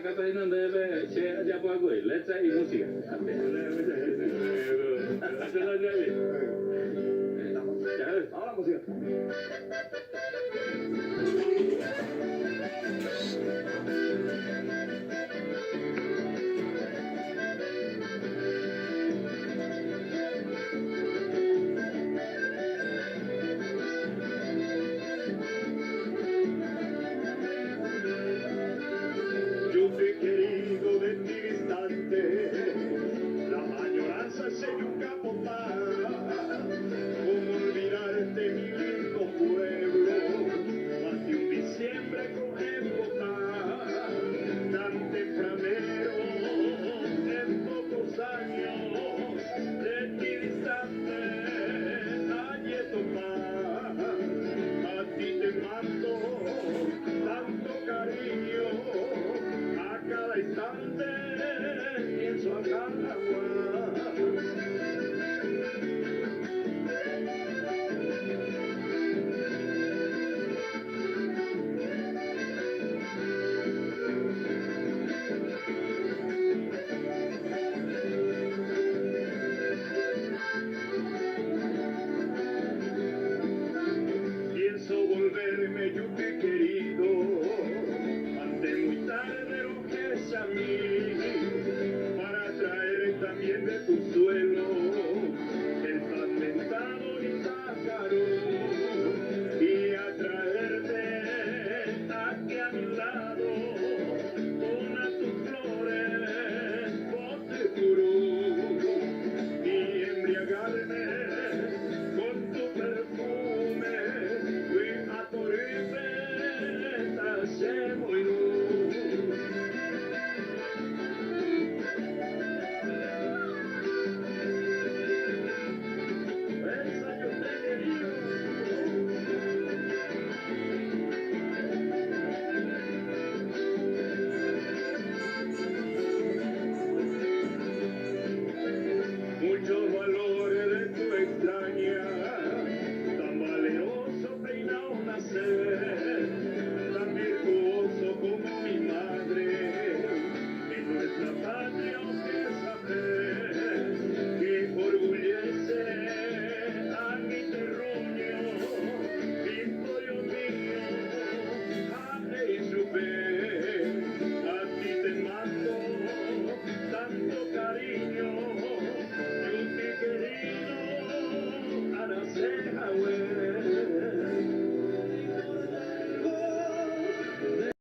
casa y no debe ser ya por algo y le trae música. Ahora música. Yo te he querido de ti distante, la añoranza se nunca podrá. Cómo olvidarte mi lindo pueblo, hace un diciembre con época, tan tempranero, en pocos años, de ti distante, ayeto más, a ti te mando tanto cariño, a cada instante pienso a cada agua. Pienso volverme, yo te he querido, antes muy tarde lo que es a mí, para traer también de tu suelo